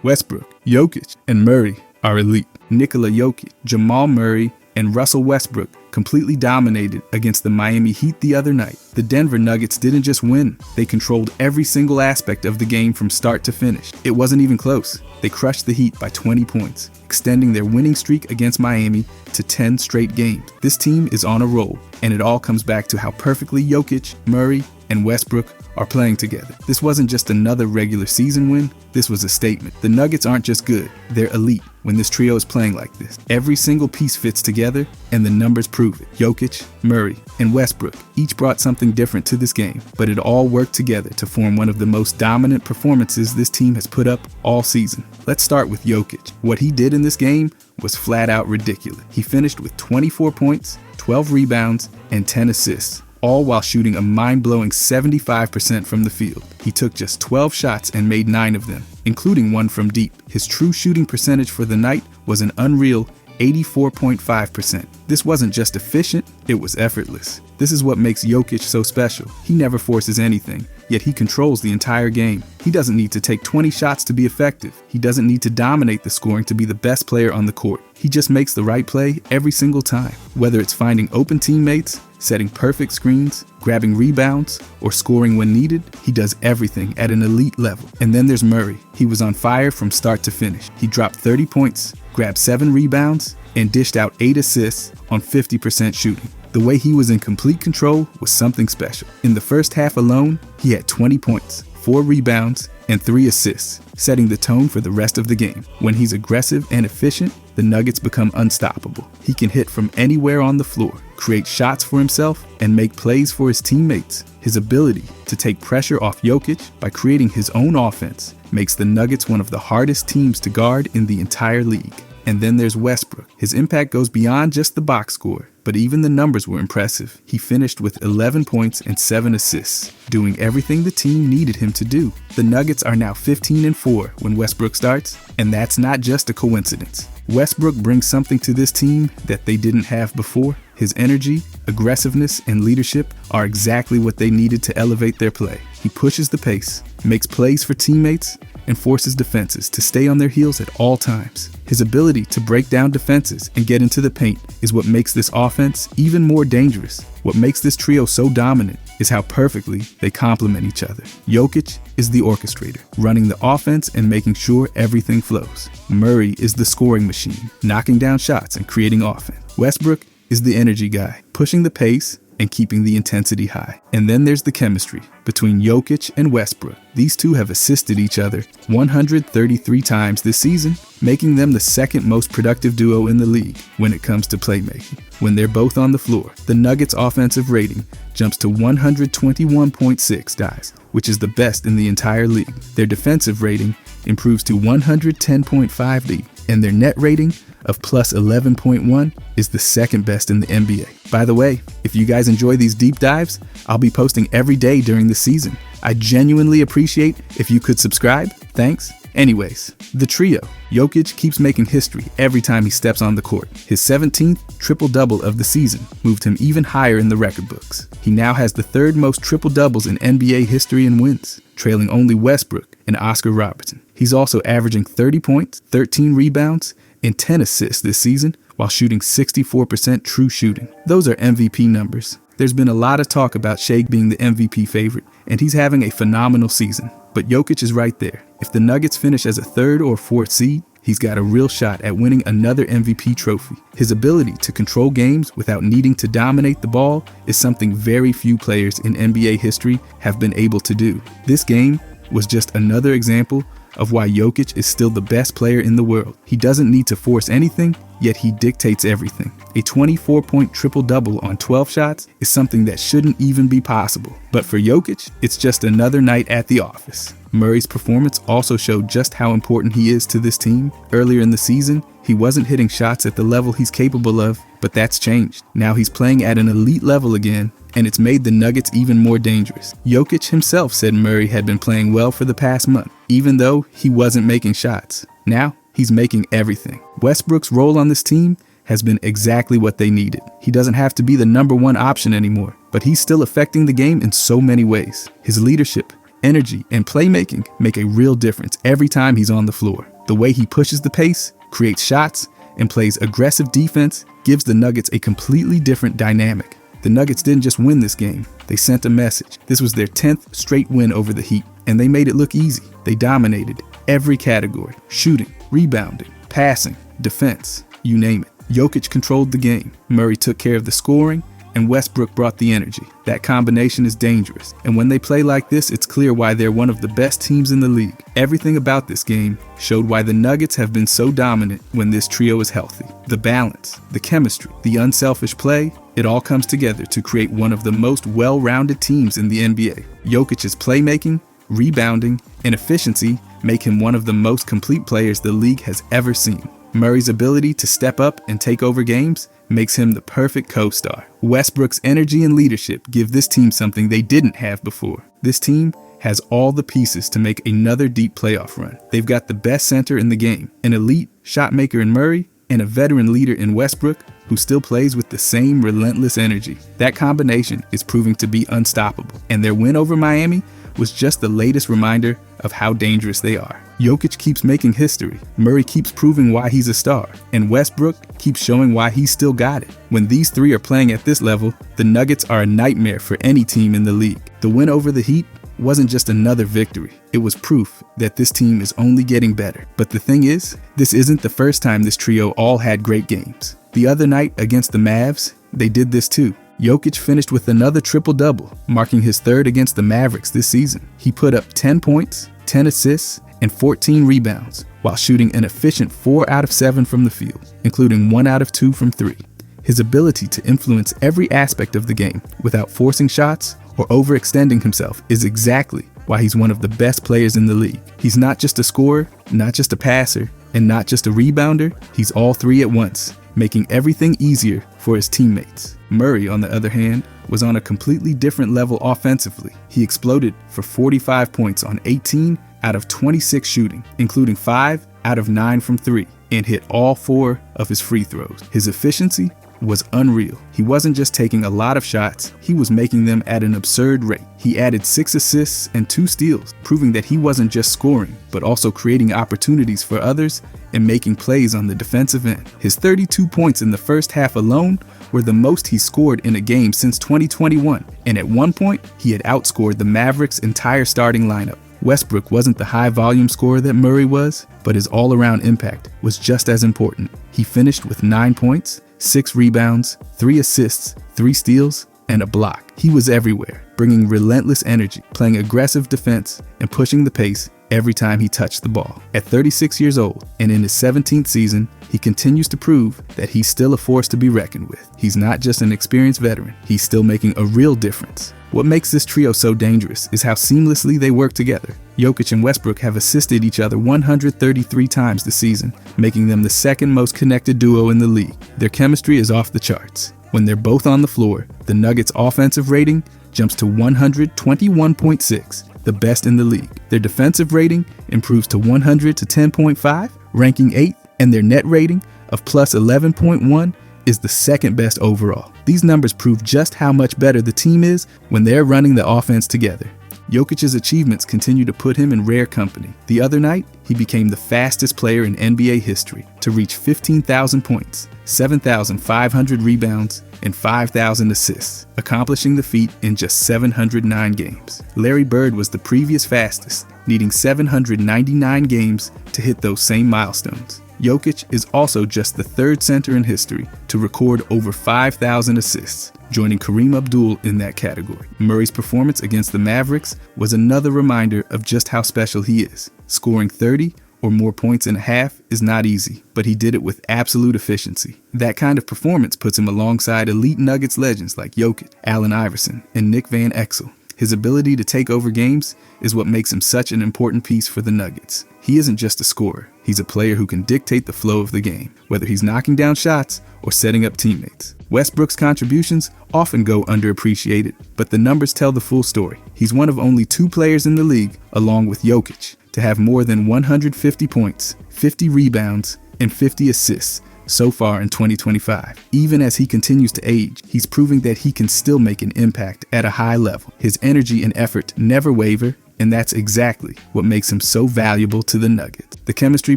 Westbrook, Jokic, and Murray are elite. Nikola Jokic, Jamal Murray, and Russell Westbrook completely dominated against the Miami Heat the other night. The Denver Nuggets didn't just win, they controlled every single aspect of the game from start to finish. It wasn't even close. They crushed the Heat by 20 points, extending their winning streak against Miami to 10 straight games. This team is on a roll, and it all comes back to how perfectly Jokic, Murray, and Westbrook are playing together. This wasn't just another regular season win, this was a statement. The Nuggets aren't just good, they're elite when this trio is playing like this. Every single piece fits together, and the numbers prove it. Jokic, Murray, and Westbrook each brought something different to this game, but it all worked together to form one of the most dominant performances this team has put up all season. Let's start with Jokic. What he did in this game was flat out ridiculous. He finished with 24 points, 12 rebounds, and 10 assists, all while shooting a mind-blowing 75% from the field. He took just 12 shots and made 9 of them, including one from deep. His true shooting percentage for the night was an unreal 84.5%. This wasn't just efficient, it was effortless. This is what makes Jokic so special. He never forces anything, yet he controls the entire game. He doesn't need to take 20 shots to be effective. He doesn't need to dominate the scoring to be the best player on the court. He just makes the right play every single time. Whether it's finding open teammates, setting perfect screens, grabbing rebounds, or scoring when needed, he does everything at an elite level. And then there's Murray. He was on fire from start to finish. He dropped 30 points, grabbed 7 rebounds, and dished out 8 assists on 50% shooting. The way he was in complete control was something special. In the first half alone, he had 20 points, 4 rebounds, and 3 assists, setting the tone for the rest of the game. When he's aggressive and efficient, the Nuggets become unstoppable. He can hit from anywhere on the floor, create shots for himself, and make plays for his teammates. His ability to take pressure off Jokic by creating his own offense makes the Nuggets one of the hardest teams to guard in the entire league. And then there's Westbrook. His impact goes beyond just the box score, but even the numbers were impressive. He finished with 11 points and 7 assists, doing everything the team needed him to do. The Nuggets are now 15-4 when Westbrook starts, and that's not just a coincidence. Westbrook brings something to this team that they didn't have before. His energy, aggressiveness, and leadership are exactly what they needed to elevate their play. He pushes the pace, makes plays for teammates, and forces defenses to stay on their heels at all times. His ability to break down defenses and get into the paint is what makes this offense even more dangerous. What makes this trio so dominant is how perfectly they complement each other. Jokic is the orchestrator, running the offense and making sure everything flows. Murray is the scoring machine, knocking down shots and creating offense. Westbrook is the energy guy, pushing the pace and keeping the intensity high. And then there's the chemistry between Jokic and Westbrook. These two have assisted each other 133 times this season, making them the second most productive duo in the league when it comes to playmaking. When they're both on the floor, the Nuggets' offensive rating jumps to 121.6 guys, which is the best in the entire league. Their defensive rating improves to 110.5 D, and their net rating of plus 11.1 is the second best in the NBA. By the way, if you guys enjoy these deep dives, I'll be posting every day during the season. I genuinely appreciate if you could subscribe. Thanks. Anyways, the trio. Jokic keeps making history every time he steps on the court. His 17th triple-double of the season moved him even higher in the record books. He now has the third most triple-doubles in NBA history in wins, trailing only Westbrook and Oscar Robertson. He's also averaging 30 points, 13 rebounds, and 10 assists this season while shooting 64% true shooting. Those are MVP numbers. There's been a lot of talk about Shai being the MVP favorite, and he's having a phenomenal season. But Jokic is right there. If the Nuggets finish as a 3rd or 4th seed, he's got a real shot at winning another MVP trophy. His ability to control games without needing to dominate the ball is something very few players in NBA history have been able to do. This game was just another example of why Jokic is still the best player in the world. He doesn't need to force anything, yet he dictates everything. A 24-point triple-double on 12 shots is something that shouldn't even be possible. But for Jokic, it's just another night at the office. Murray's performance also showed just how important he is to this team. Earlier in the season, he wasn't hitting shots at the level he's capable of, but that's changed. Now he's playing at an elite level again, and it's made the Nuggets even more dangerous. Jokic himself said Murray had been playing well for the past month, even though he wasn't making shots. Now, he's making everything. Westbrook's role on this team has been exactly what they needed. He doesn't have to be the number one option anymore, but he's still affecting the game in so many ways. His leadership, energy, and playmaking make a real difference every time he's on the floor. The way he pushes the pace, creates shots, and plays aggressive defense gives the Nuggets a completely different dynamic. The Nuggets didn't just win this game, they sent a message. This was their 10th straight win over the Heat, and they made it look easy. They dominated every category: shooting, rebounding, passing, defense, you name it. Jokic controlled the game, Murray took care of the scoring, and Westbrook brought the energy. That combination is dangerous, and when they play like this, it's clear why they're one of the best teams in the league. Everything about this game showed why the Nuggets have been so dominant when this trio is healthy. The balance, the chemistry, the unselfish play, it all comes together to create one of the most well-rounded teams in the NBA. Jokic's playmaking, rebounding, and efficiency make him one of the most complete players the league has ever seen. Murray's ability to step up and take over games makes him the perfect co-star. Westbrook's energy and leadership give this team something they didn't have before. This team has all the pieces to make another deep playoff run. They've got the best center in the game, an elite shot maker in Murray, and a veteran leader in Westbrook who still plays with the same relentless energy. That combination is proving to be unstoppable, and their win over Miami was just the latest reminder of how dangerous they are. Jokic keeps making history, Murray keeps proving why he's a star, and Westbrook keeps showing why he's still got it. When these three are playing at this level, the Nuggets are a nightmare for any team in the league. The win over the Heat wasn't just another victory, it was proof that this team is only getting better. But the thing is, this isn't the first time this trio all had great games. The other night against the Mavs, they did this too. Jokic finished with another triple-double, marking his third against the Mavericks this season. He put up 10 points, 10 assists, and 14 rebounds, while shooting an efficient 4 out of 7 from the field, including 1 out of 2 from 3. His ability to influence every aspect of the game without forcing shots or overextending himself is exactly why he's one of the best players in the league. He's not just a scorer, not just a passer, and not just a rebounder, he's all three at once, making everything easier for his teammates. Murray, on the other hand, was on a completely different level offensively. He exploded for 45 points on 18 out of 26 shooting, including 5 out of 9 from 3, and hit all 4 of his free throws. His efficiency was unreal. He wasn't just taking a lot of shots, he was making them at an absurd rate. He added 6 assists and 2 steals, proving that he wasn't just scoring, but also creating opportunities for others and making plays on the defensive end. His 32 points in the first half alone were the most he scored in a game since 2021, and at one point, he had outscored the Mavericks' entire starting lineup. Westbrook wasn't the high-volume scorer that Murray was, but his all-around impact was just as important. He finished with 9 points, 6 rebounds, 3 assists, 3 steals, and a block. He was everywhere, bringing relentless energy, playing aggressive defense, and pushing the pace every time he touched the ball. At 36 years old and in his 17th season, he continues to prove that he's still a force to be reckoned with. He's not just an experienced veteran, he's still making a real difference. What makes this trio so dangerous is how seamlessly they work together. Jokic and Westbrook have assisted each other 133 times this season, making them the second most connected duo in the league. Their chemistry is off the charts. When they're both on the floor, the Nuggets' offensive rating jumps to 121.6, the best in the league. Their defensive rating improves to 100 to 10.5, ranking 8th, and their net rating of plus 11.1 is the second best overall. These numbers prove just how much better the team is when they're running the offense together. Jokic's achievements continue to put him in rare company. The other night, he became the fastest player in NBA history to reach 15,000 points, 7,500 rebounds, and 5,000 assists, accomplishing the feat in just 709 games. Larry Bird was the previous fastest, needing 799 games to hit those same milestones. Jokic is also just the third center in history to record over 5,000 assists, joining Kareem Abdul in that category. Murray's performance against the Mavericks was another reminder of just how special he is. Scoring 30 or more points in a half is not easy, but he did it with absolute efficiency. That kind of performance puts him alongside elite Nuggets legends like Jokic, Allen Iverson, and Nick Van Exel. His ability to take over games is what makes him such an important piece for the Nuggets. He isn't just a scorer, he's a player who can dictate the flow of the game, whether he's knocking down shots or setting up teammates. Westbrook's contributions often go underappreciated, but the numbers tell the full story. He's one of only 2 players in the league, along with Jokic, to have more than 150 points, 50 rebounds, and 50 assists, so far in 2025. Even as he continues to age, he's proving that he can still make an impact at a high level. His energy and effort never waver, and that's exactly what makes him so valuable to the Nuggets. The chemistry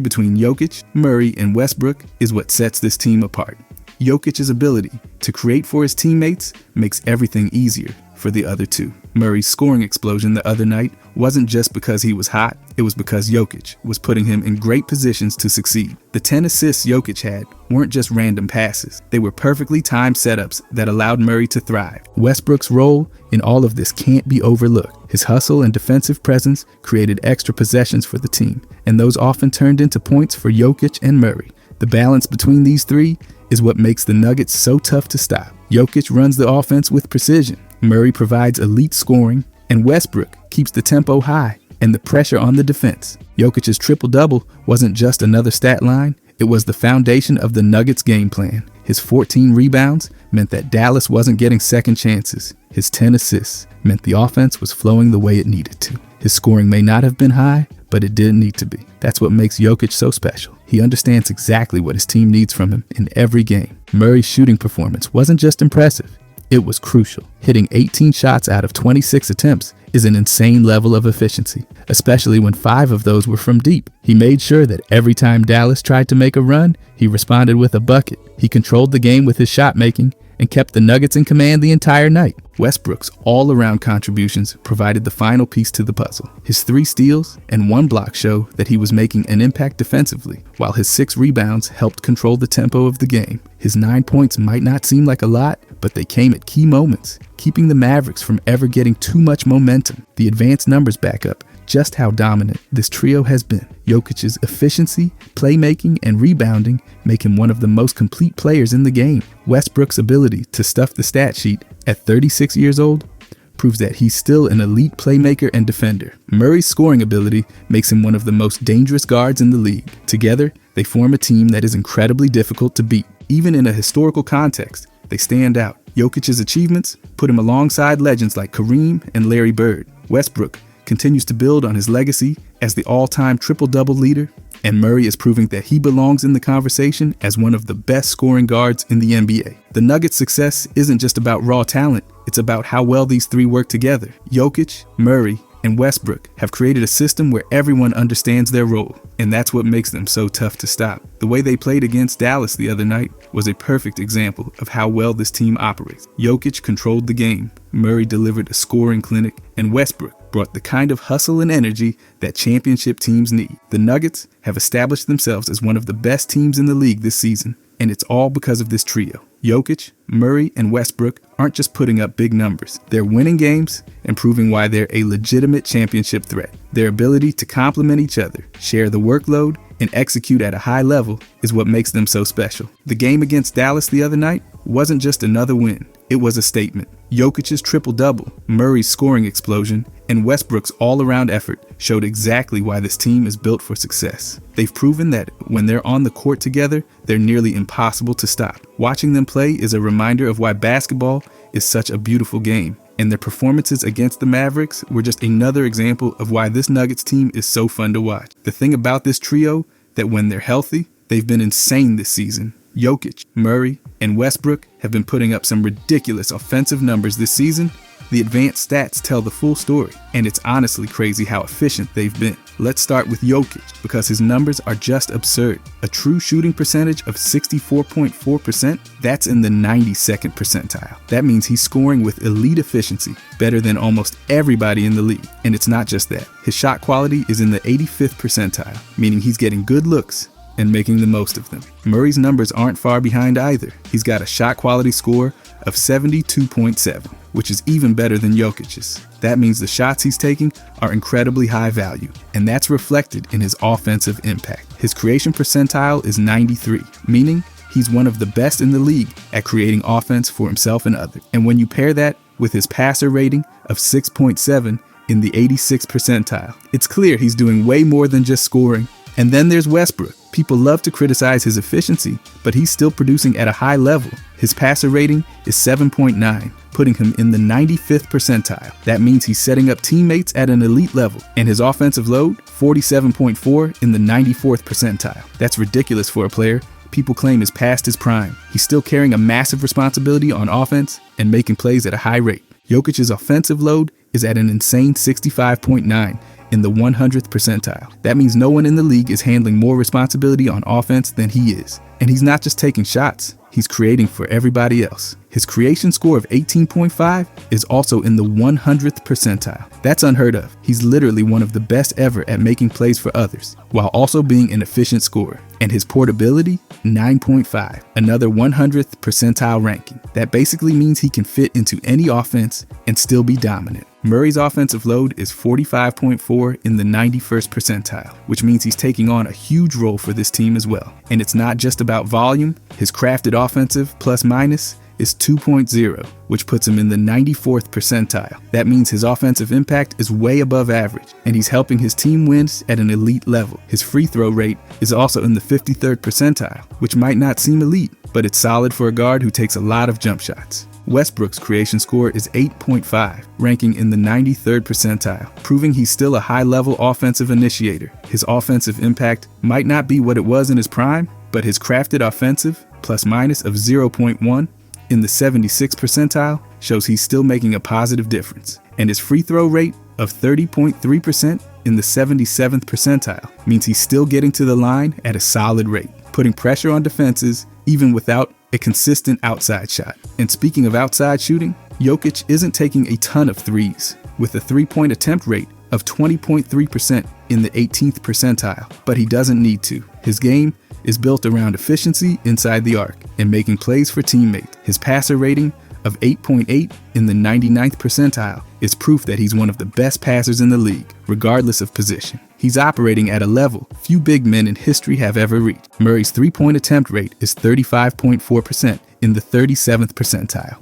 between Jokic, Murray, and Westbrook is what sets this team apart. Jokic's ability to create for his teammates makes everything easier for the other two. Murray's scoring explosion the other night wasn't just because he was hot, it was because Jokic was putting him in great positions to succeed. The 10 assists Jokic had weren't just random passes, they were perfectly timed setups that allowed Murray to thrive. Westbrook's role in all of this can't be overlooked. His hustle and defensive presence created extra possessions for the team, and those often turned into points for Jokic and Murray. The balance between these three is what makes the Nuggets so tough to stop. Jokic runs the offense with precision, Murray provides elite scoring, and Westbrook keeps the tempo high and the pressure on the defense. Jokic's triple-double wasn't just another stat line, it was the foundation of the Nuggets' game plan. His 14 rebounds meant that Dallas wasn't getting second chances. His 10 assists meant the offense was flowing the way it needed to. His scoring may not have been high, but it didn't need to be. That's what makes Jokic so special. He understands exactly what his team needs from him in every game. Murray's shooting performance wasn't just impressive, it was crucial. Hitting 18 shots out of 26 attempts is an insane level of efficiency, especially when 5 of those were from deep. He made sure that every time Dallas tried to make a run, he responded with a bucket. He controlled the game with his shot making and kept the Nuggets in command the entire night. Westbrook's all-around contributions provided the final piece to the puzzle. His 3 steals and 1 block show that he was making an impact defensively, while his 6 rebounds helped control the tempo of the game. His 9 points might not seem like a lot, but they came at key moments, keeping the Mavericks from ever getting too much momentum. The advanced numbers back up just how dominant this trio has been. Jokic's efficiency, playmaking, and rebounding make him one of the most complete players in the game. Westbrook's ability to stuff the stat sheet at 36 years old proves that he's still an elite playmaker and defender. Murray's scoring ability makes him one of the most dangerous guards in the league. Together, they form a team that is incredibly difficult to beat. Even in a historical context, they stand out. Jokic's achievements put him alongside legends like Kareem and Larry Bird. Westbrook continues to build on his legacy as the all-time triple-double leader, and Murray is proving that he belongs in the conversation as one of the best scoring guards in the NBA. The Nuggets' success isn't just about raw talent, it's about how well these three work together. Jokic, Murray, and Westbrook have created a system where everyone understands their role, and that's what makes them so tough to stop. The way they played against Dallas the other night was a perfect example of how well this team operates. Jokic controlled the game, Murray delivered a scoring clinic, and Westbrook brought the kind of hustle and energy that championship teams need. The Nuggets have established themselves as one of the best teams in the league this season, and it's all because of this trio. Jokic, Murray, and Westbrook aren't just putting up big numbers. They're winning games and proving why they're a legitimate championship threat. Their ability to complement each other, share the workload, and execute at a high level is what makes them so special. The game against Dallas the other night wasn't just another win. It was a statement. Jokic's triple-double, Murray's scoring explosion, and Westbrook's all-around effort showed exactly why this team is built for success. They've proven that when they're on the court together, they're nearly impossible to stop. Watching them play is a reminder of why basketball is such a beautiful game, and their performances against the Mavericks were just another example of why this Nuggets team is so fun to watch. The thing about this trio, that when they're healthy, they've been insane this season. Jokic, Murray, and Westbrook have been putting up some ridiculous offensive numbers this season. The advanced stats tell the full story, and it's honestly crazy how efficient they've been. Let's start with Jokic, because his numbers are just absurd. A true shooting percentage of 64.4%, that's in the 92nd percentile. That means he's scoring with elite efficiency, better than almost everybody in the league. And it's not just that. His shot quality is in the 85th percentile, meaning he's getting good looks and making the most of them. Murray's numbers aren't far behind either. He's got a shot quality score of 72.7, which is even better than Jokic's. That means the shots he's taking are incredibly high value, and that's reflected in his offensive impact. His creation percentile is 93, meaning he's one of the best in the league at creating offense for himself and others. And when you pair that with his passer rating of 6.7 in the 86th percentile, it's clear he's doing way more than just scoring. And then there's Westbrook. People love to criticize his efficiency, but he's still producing at a high level. His passer rating is 7.9, putting him in the 95th percentile. That means he's setting up teammates at an elite level. And his offensive load, 47.4 in the 94th percentile. That's ridiculous for a player people claim is past his prime, he's still carrying a massive responsibility on offense and making plays at a high rate. Jokic's offensive load is at an insane 65.9 in the 100th percentile. That means no one in the league is handling more responsibility on offense than he is. And he's not just taking shots, he's creating for everybody else. His creation score of 18.5 is also in the 100th percentile. That's unheard of. He's literally one of the best ever at making plays for others, while also being an efficient scorer. And his portability, 9.5, another 100th percentile ranking. That basically means he can fit into any offense and still be dominant. Murray's offensive load is 45.4 in the 91st percentile, which means he's taking on a huge role for this team as well. And it's not just about volume. His crafted offensive plus minus is 2.0, which puts him in the 94th percentile. That means his offensive impact is way above average, and he's helping his team win at an elite level. His free throw rate is also in the 53rd percentile, which might not seem elite, but it's solid for a guard who takes a lot of jump shots. Westbrook's creation score is 8.5, ranking in the 93rd percentile, proving he's still a high-level offensive initiator. His offensive impact might not be what it was in his prime, but his crafted offensive plus minus of 0.1 in the 76th percentile shows he's still making a positive difference. And his free throw rate of 30.3% in the 77th percentile means he's still getting to the line at a solid rate, putting pressure on defenses even without a consistent outside shot. And speaking of outside shooting, Jokic isn't taking a ton of threes, with a three-point attempt rate of 20.3% in the 18th percentile, but he doesn't need to. His game is built around efficiency inside the arc and making plays for teammates. His passer rating of 8.8 in the 99th percentile is proof that he's one of the best passers in the league, regardless of position. He's operating at a level few big men in history have ever reached. Murray's three-point attempt rate is 35.4% in the 37th percentile,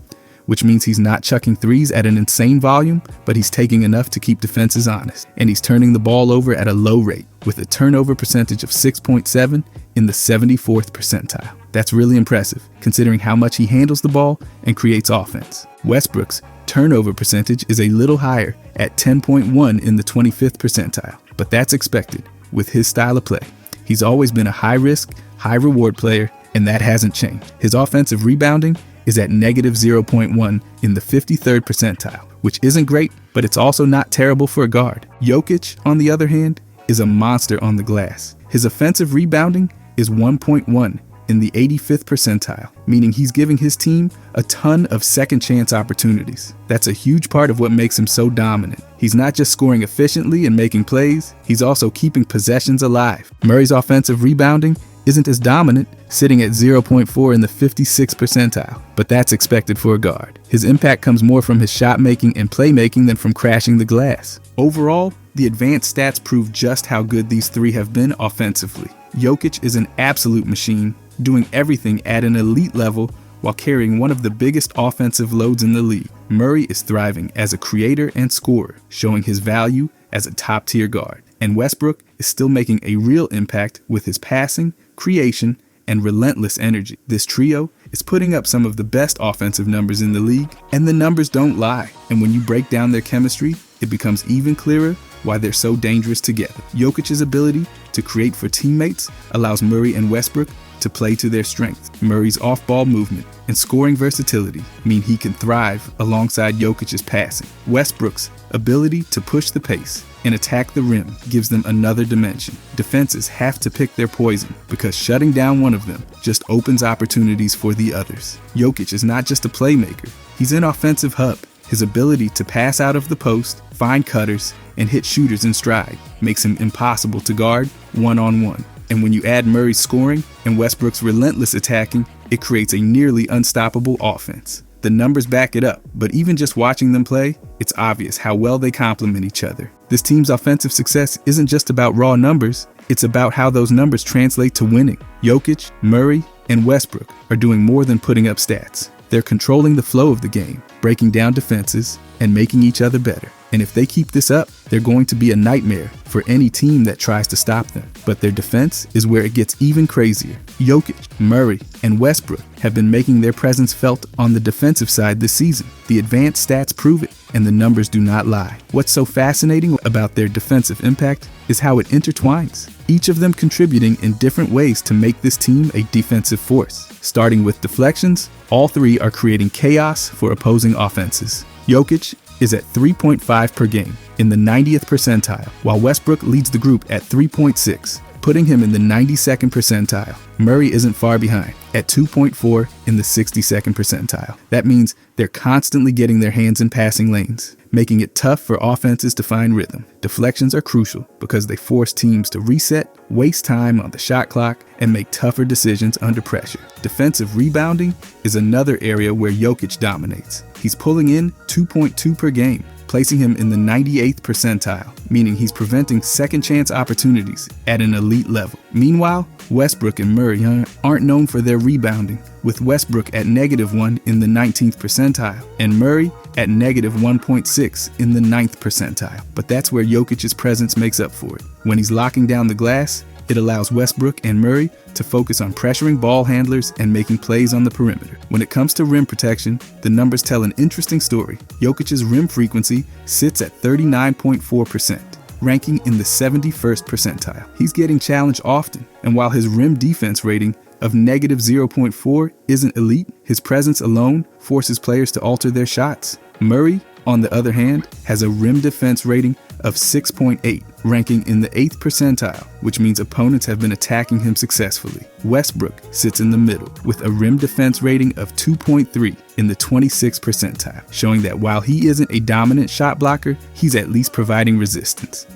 which means he's not chucking threes at an insane volume, but he's taking enough to keep defenses honest. And he's turning the ball over at a low rate, with a turnover percentage of 6.7 in the 74th percentile. That's really impressive, considering how much he handles the ball and creates offense. Westbrook's turnover percentage is a little higher at 10.1 in the 25th percentile, but that's expected with his style of play. He's always been a high-risk, high-reward player, and that hasn't changed. His offensive rebounding is at negative 0.1 in the 53rd percentile, which isn't great, but it's also not terrible for a guard. Jokic, on the other hand, is a monster on the glass. His offensive rebounding is 1.1 in the 85th percentile, meaning he's giving his team a ton of second chance opportunities. That's a huge part of what makes him so dominant. He's not just scoring efficiently and making plays, he's also keeping possessions alive. Murray's offensive rebounding isn't as dominant, sitting at 0.4 in the 56th percentile, but that's expected for a guard. His impact comes more from his shot making and playmaking than from crashing the glass. Overall, the advanced stats prove just how good these three have been offensively. Jokic is an absolute machine, doing everything at an elite level while carrying one of the biggest offensive loads in the league. Murray is thriving as a creator and scorer, showing his value as a top-tier guard. And Westbrook is still making a real impact with his passing, creation, and relentless energy. This trio is putting up some of the best offensive numbers in the league, and the numbers don't lie. And when you break down their chemistry, it becomes even clearer why they're so dangerous together. Jokic's ability to create for teammates allows Murray and Westbrook to play to their strengths. Murray's off-ball movement and scoring versatility mean he can thrive alongside Jokic's passing. Westbrook's ability to push the pace and attack the rim gives them another dimension. Defenses have to pick their poison because shutting down one of them just opens opportunities for the others. Jokic is not just a playmaker, he's an offensive hub. His ability to pass out of the post, find cutters, and hit shooters in stride makes him impossible to guard one-on-one. And when you add Murray's scoring and Westbrook's relentless attacking, it creates a nearly unstoppable offense. The numbers back it up, but even just watching them play, it's obvious how well they complement each other. This team's offensive success isn't just about raw numbers, it's about how those numbers translate to winning. Jokic, Murray, and Westbrook are doing more than putting up stats. They're controlling the flow of the game, breaking down defenses, and making each other better. And if they keep this up, they're going to be a nightmare for any team that tries to stop them. But their defense is where it gets even crazier. Jokic, Murray, and Westbrook have been making their presence felt on the defensive side this season. The advanced stats prove it, and the numbers do not lie. What's so fascinating about their defensive impact is how it intertwines, each of them contributing in different ways to make this team a defensive force. Starting with deflections, all three are creating chaos for opposing offenses. Jokic is at 3.5 per game, in the 90th percentile, while Westbrook leads the group at 3.6, putting him in the 92nd percentile. Murray isn't far behind, at 2.4 in the 62nd percentile. That means they're constantly getting their hands in passing lanes, making it tough for offenses to find rhythm. Deflections are crucial because they force teams to reset, waste time on the shot clock, and make tougher decisions under pressure. Defensive rebounding is another area where Jokic dominates. He's pulling in 2.2 per game, placing him in the 98th percentile, meaning he's preventing second chance opportunities at an elite level. Meanwhile, Westbrook and Murray aren't known for their rebounding, with Westbrook at -1 in the 19th percentile and Murray at -1.6 in the 9th percentile. But that's where Jokic's presence makes up for it. When he's locking down the glass, it allows Westbrook and Murray to focus on pressuring ball handlers and making plays on the perimeter. When it comes to rim protection, the numbers tell an interesting story. Jokic's rim frequency sits at 39.4%, ranking in the 71st percentile. He's getting challenged often, and while his rim defense rating of -0.4 isn't elite, his presence alone forces players to alter their shots. Murray, on the other hand, has a rim defense rating of 6.8, ranking in the 8th percentile, which means opponents have been attacking him successfully. Westbrook sits in the middle with a rim defense rating of 2.3 in the 26th percentile, showing that while he isn't a dominant shot blocker, he's at least providing resistance.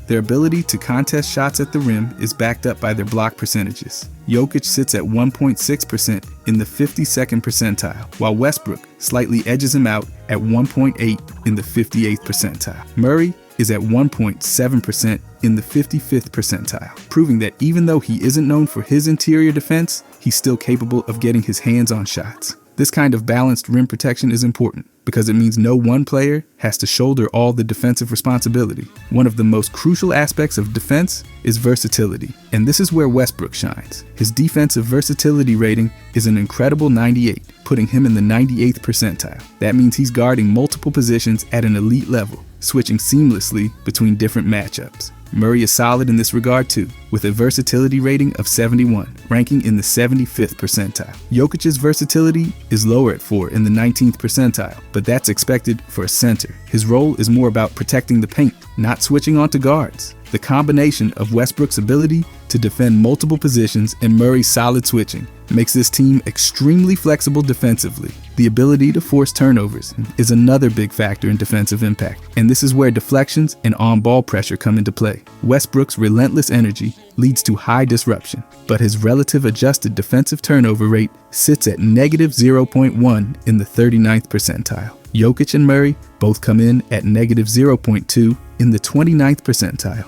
Their ability to contest shots at the rim is backed up by their block percentages. Jokic sits at 1.6% in the 52nd percentile, while Westbrook slightly edges him out at 1.8 in the 58th percentile. Murray is at 1.7% in the 55th percentile, proving that even though he isn't known for his interior defense, he's still capable of getting his hands on shots. This kind of balanced rim protection is important because it means no one player has to shoulder all the defensive responsibility. One of the most crucial aspects of defense is versatility, and this is where Westbrook shines. His defensive versatility rating is an incredible 98, putting him in the 98th percentile. That means he's guarding multiple positions at an elite level, switching seamlessly between different matchups. Murray is solid in this regard too, with a versatility rating of 71, ranking in the 75th percentile. Jokic's versatility is lower at 4 in the 19th percentile, but that's expected for a center. His role is more about protecting the paint, not switching onto guards. The combination of Westbrook's ability to defend multiple positions and Murray's solid switching makes this team extremely flexible defensively. The ability to force turnovers is another big factor in defensive impact, and this is where deflections and on-ball pressure come into play. Westbrook's relentless energy leads to high disruption, but his relative adjusted defensive turnover rate sits at -0.1 in the 39th percentile. Jokic and Murray both come in at -0.2 in the 29th percentile,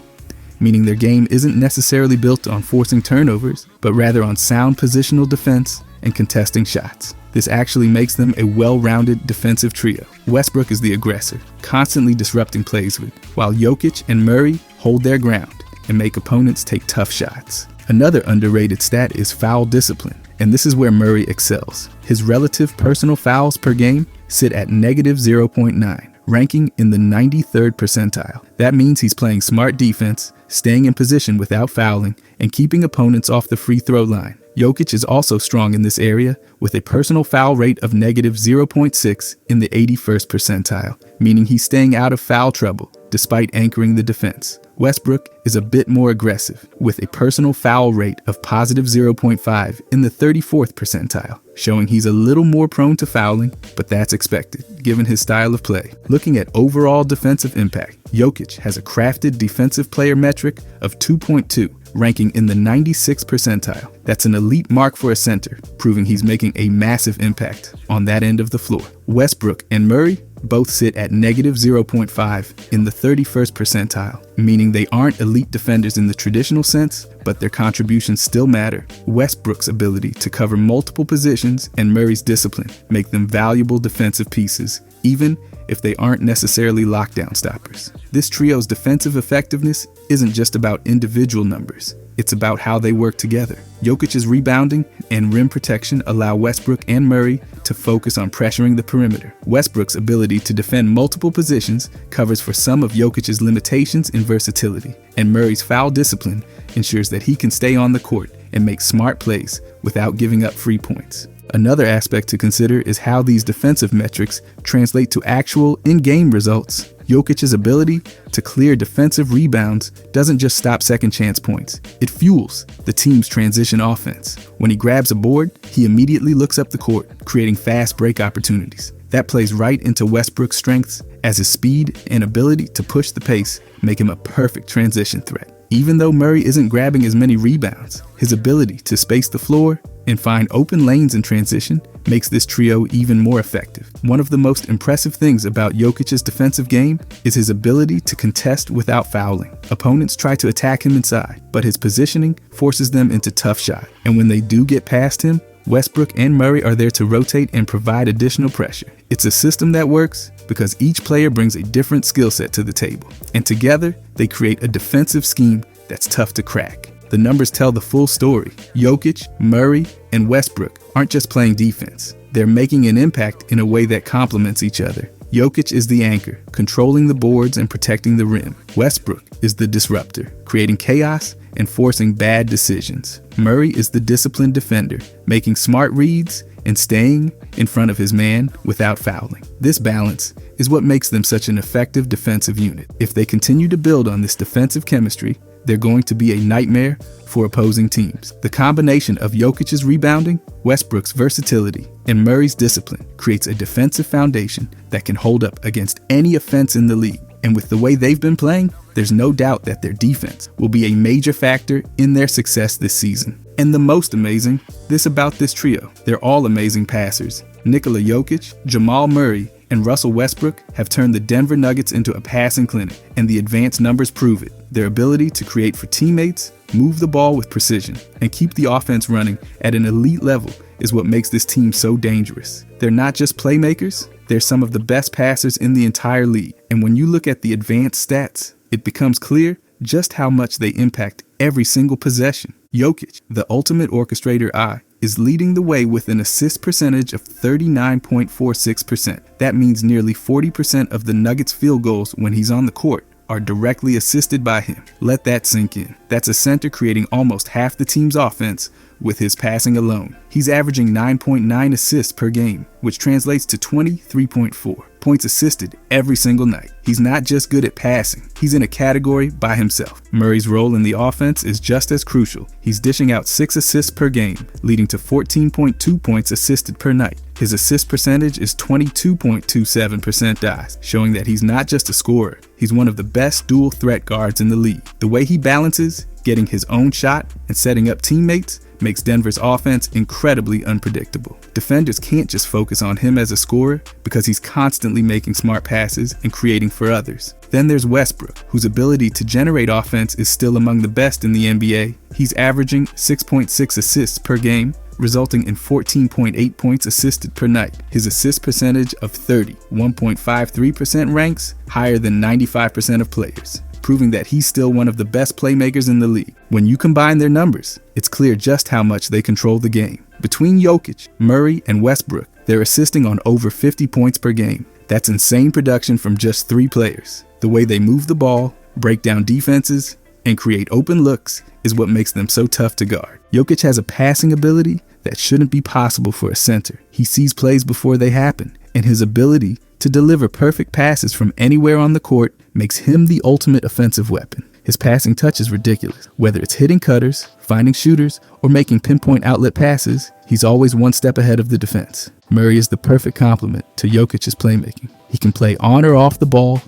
meaning their game isn't necessarily built on forcing turnovers, but rather on sound positional defense and contesting shots. This actually makes them a well-rounded defensive trio. Westbrook is the aggressor, constantly disrupting plays with, while Jokic and Murray hold their ground and make opponents take tough shots. Another underrated stat is foul discipline, and this is where Murray excels. His relative personal fouls per game sit at -0.9, ranking in the 93rd percentile. That means he's playing smart defense, staying in position without fouling, and keeping opponents off the free throw line. Jokic is also strong in this area with a personal foul rate of -0.6 in the 81st percentile, meaning he's staying out of foul trouble despite anchoring the defense. Westbrook is a bit more aggressive with a personal foul rate of +0.5 in the 34th percentile, showing he's a little more prone to fouling, but that's expected given his style of play. Looking at overall defensive impact, Jokic has a crafted defensive player metric of 2.2, ranking in the 96th percentile. That's an elite mark for a center, proving he's making a massive impact on that end of the floor. Westbrook and Murray both sit at -0.5 in the 31st percentile, meaning they aren't elite defenders in the traditional sense, but their contributions still matter. Westbrook's ability to cover multiple positions and Murray's discipline make them valuable defensive pieces even if they aren't necessarily lockdown stoppers. This trio's defensive effectiveness isn't just about individual numbers. It's about how they work together. Jokic's rebounding and rim protection allow Westbrook and Murray to focus on pressuring the perimeter. Westbrook's ability to defend multiple positions covers for some of Jokic's limitations in versatility, and Murray's foul discipline ensures that he can stay on the court and make smart plays without giving up free points. Another aspect to consider is how these defensive metrics translate to actual in-game results. Jokic's ability to clear defensive rebounds doesn't just stop second chance points. It fuels the team's transition offense. When he grabs a board, he immediately looks up the court, creating fast break opportunities. That plays right into Westbrook's strengths, as his speed and ability to push the pace make him a perfect transition threat. Even though Murray isn't grabbing as many rebounds, his ability to space the floor and find open lanes in transition makes this trio even more effective. One of the most impressive things about Jokic's defensive game is his ability to contest without fouling. Opponents try to attack him inside, but his positioning forces them into tough shots. And when they do get past him, Westbrook and Murray are there to rotate and provide additional pressure. It's a system that works because each player brings a different skill set to the table, and together they create a defensive scheme that's tough to crack. The numbers tell the full story. Jokic, Murray, and Westbrook aren't just playing defense. They're making an impact in a way that complements each other. Jokic is the anchor, controlling the boards and protecting the rim. Westbrook is the disruptor, creating chaos and forcing bad decisions. Murray is the disciplined defender, making smart reads and staying in front of his man without fouling. This balance is what makes them such an effective defensive unit. If they continue to build on this defensive chemistry, they're going to be a nightmare for opposing teams. The combination of Jokic's rebounding, Westbrook's versatility, and Murray's discipline creates a defensive foundation that can hold up against any offense in the league. And with the way they've been playing, there's no doubt that their defense will be a major factor in their success this season. And the most amazing about this trio, they're all amazing passers. Nikola Jokic, Jamal Murray, and Russell Westbrook have turned the Denver Nuggets into a passing clinic, and the advanced numbers prove it. Their ability to create for teammates, move the ball with precision, and keep the offense running at an elite level is what makes this team so dangerous. They're not just playmakers, they're some of the best passers in the entire league. And when you look at the advanced stats, it becomes clear just how much they impact every single possession. Jokic, the ultimate orchestrator, is leading the way with an assist percentage of 39.46%. That means nearly 40% of the Nuggets' field goals when he's on the court are directly assisted by him. Let that sink in. That's a center creating almost half the team's offense with his passing alone. He's averaging 9.9 assists per game, which translates to 23.4 points assisted every single night. He's not just good at passing, he's in a category by himself. Murray's role in the offense is just as crucial. He's dishing out 6 assists per game, leading to 14.2 points assisted per night. His assist percentage is 22.27%, showing that he's not just a scorer, he's one of the best dual threat guards in the league. The way he balances getting his own shot and setting up teammates makes Denver's offense incredibly unpredictable. Defenders can't just focus on him as a scorer because he's constantly making smart passes and creating for others. Then there's Westbrook, whose ability to generate offense is still among the best in the NBA. He's averaging 6.6 assists per game, resulting in 14.8 points assisted per night. His assist percentage of 31.53% ranks higher than 95% of players, proving that he's still one of the best playmakers in the league. When you combine their numbers, it's clear just how much they control the game. Between Jokic, Murray, and Westbrook, they're assisting on over 50 points per game. That's insane production from just 3 players. The way they move the ball, break down defenses, and create open looks is what makes them so tough to guard. Jokic has a passing ability that shouldn't be possible for a center. He sees plays before they happen, and his ability to deliver perfect passes from anywhere on the court makes him the ultimate offensive weapon. His passing touch is ridiculous. Whether it's hitting cutters, finding shooters, or making pinpoint outlet passes, he's always one step ahead of the defense. Murray is the perfect complement to Jokic's playmaking. He can play on or off the ball,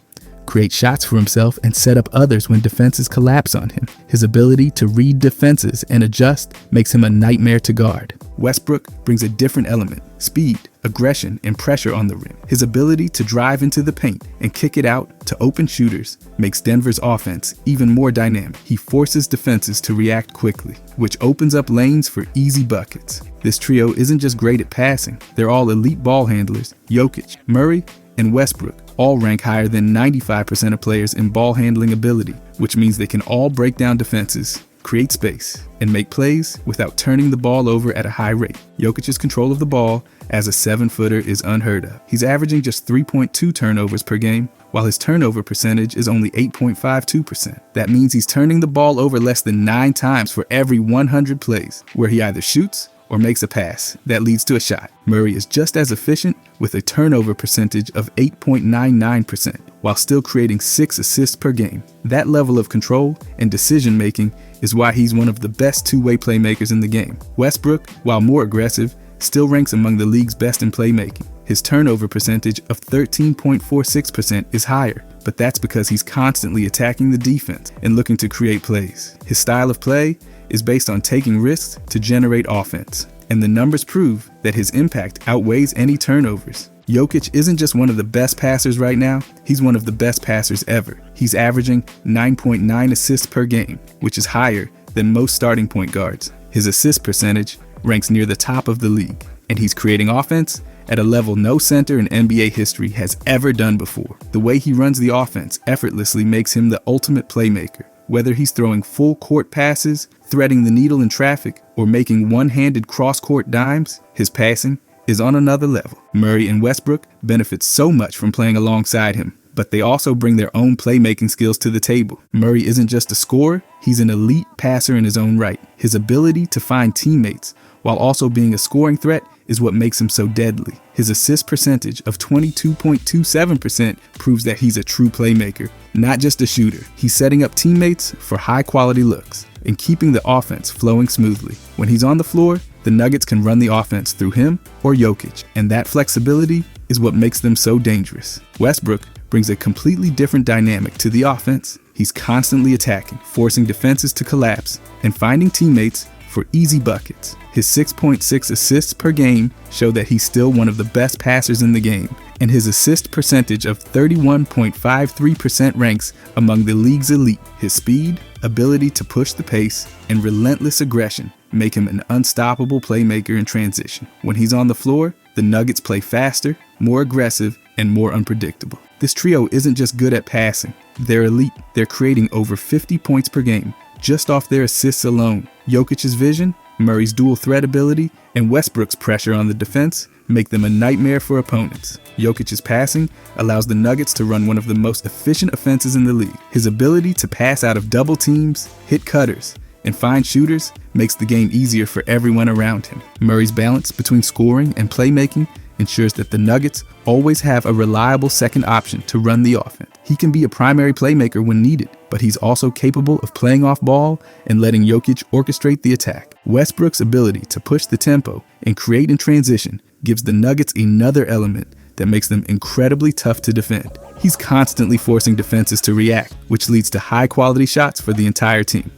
create shots for himself, and set up others when defenses collapse on him. His ability to read defenses and adjust makes him a nightmare to guard. Westbrook brings a different element: speed, aggression, and pressure on the rim. His ability to drive into the paint and kick it out to open shooters makes Denver's offense even more dynamic. He forces defenses to react quickly, which opens up lanes for easy buckets. This trio isn't just great at passing, they're all elite ball handlers. Jokic, Murray, and Westbrook all rank higher than 95% of players in ball handling ability, which means they can all break down defenses, create space, and make plays without turning the ball over at a high rate. Jokic's control of the ball as a 7-footer is unheard of. He's averaging just 3.2 turnovers per game, while his turnover percentage is only 8.52%. That means he's turning the ball over less than 9 times for every 100 plays, where he either shoots or makes a pass that leads to a shot. Murray is just as efficient with a turnover percentage of 8.99%, while still creating 6 assists per game. That level of control and decision-making is why he's one of the best two-way playmakers in the game. Westbrook, while more aggressive, still ranks among the league's best in playmaking. His turnover percentage of 13.46% is higher, but that's because he's constantly attacking the defense and looking to create plays. His style of play is based on taking risks to generate offense, and the numbers prove that his impact outweighs any turnovers. Jokic isn't just one of the best passers right now, he's one of the best passers ever. He's averaging 9.9 assists per game, which is higher than most starting point guards. His assist percentage ranks near the top of the league, and he's creating offense at a level no center in NBA history has ever done before. The way he runs the offense effortlessly makes him the ultimate playmaker. Whether he's throwing full court passes, threading the needle in traffic, or making one-handed cross-court dimes, his passing is on another level. Murray and Westbrook benefit so much from playing alongside him, but they also bring their own playmaking skills to the table. Murray isn't just a scorer, he's an elite passer in his own right. His ability to find teammates while also being a scoring threat is what makes him so deadly. His assist percentage of 22.27% proves that he's a true playmaker, not just a shooter. He's setting up teammates for high-quality looks and keeping the offense flowing smoothly. When he's on the floor, the Nuggets can run the offense through him or Jokic, and that flexibility is what makes them so dangerous. Westbrook brings a completely different dynamic to the offense. He's constantly attacking, forcing defenses to collapse, and finding teammates for easy buckets. His 6.6 assists per game show that he's still one of the best passers in the game, and his assist percentage of 31.53% ranks among the league's elite. His speed, ability to push the pace, and relentless aggression make him an unstoppable playmaker in transition. When he's on the floor, the Nuggets play faster, more aggressive, and more unpredictable. This trio isn't just good at passing, they're elite. They're creating over 50 points per game just off their assists alone. Jokic's vision, Murray's dual threat ability, and Westbrook's pressure on the defense make them a nightmare for opponents. Jokic's passing allows the Nuggets to run one of the most efficient offenses in the league. His ability to pass out of double teams, hit cutters, and find shooters makes the game easier for everyone around him. Murray's balance between scoring and playmaking ensures that the Nuggets always have a reliable second option to run the offense. He can be a primary playmaker when needed, but he's also capable of playing off ball and letting Jokic orchestrate the attack. Westbrook's ability to push the tempo and create in transition gives the Nuggets another element that makes them incredibly tough to defend. He's constantly forcing defenses to react, which leads to high-quality shots for the entire team.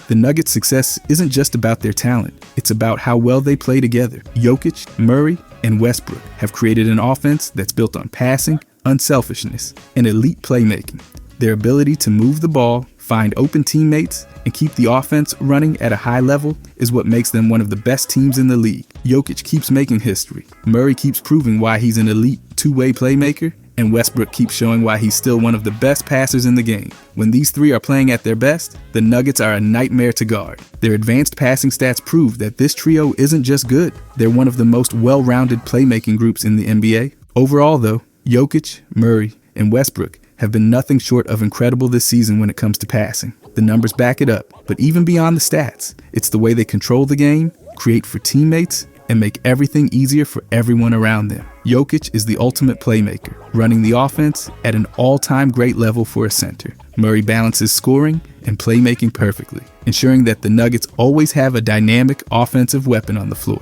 The Nuggets' success isn't just about their talent, it's about how well they play together. Jokic, Murray, and Westbrook have created an offense that's built on passing, unselfishness, and elite playmaking. Their ability to move the ball, find open teammates, and keep the offense running at a high level is what makes them one of the best teams in the league. Jokic keeps making history. Murray keeps proving why he's an elite two-way playmaker, and Westbrook keeps showing why he's still one of the best passers in the game. When these three are playing at their best, the Nuggets are a nightmare to guard. Their advanced passing stats prove that this trio isn't just good, they're one of the most well-rounded playmaking groups in the NBA. Overall though, Jokic, Murray, and Westbrook have been nothing short of incredible this season when it comes to passing. The numbers back it up, but even beyond the stats, it's the way they control the game, create for teammates, and make everything easier for everyone around them. Jokic is the ultimate playmaker, running the offense at an all-time great level for a center. Murray balances scoring and playmaking perfectly, ensuring that the Nuggets always have a dynamic offensive weapon on the floor.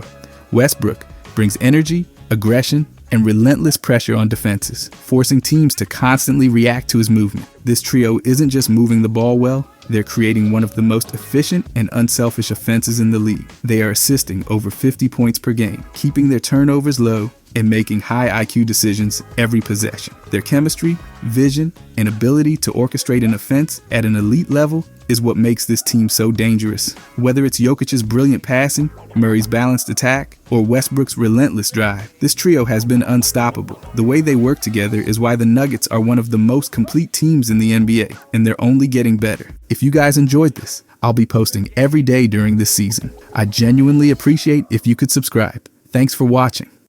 Westbrook brings energy, aggression, and relentless pressure on defenses, forcing teams to constantly react to his movement. This trio isn't just moving the ball well, they're creating one of the most efficient and unselfish offenses in the league. They are assisting over 50 points per game, keeping their turnovers low, and making high IQ decisions every possession. Their chemistry, vision, and ability to orchestrate an offense at an elite level is what makes this team so dangerous. Whether it's Jokic's brilliant passing, Murray's balanced attack, or Westbrook's relentless drive, this trio has been unstoppable. The way they work together is why the Nuggets are one of the most complete teams in the NBA, and they're only getting better. If you guys enjoyed this, I'll be posting every day during this season. I genuinely appreciate if you could subscribe. Thanks for watching.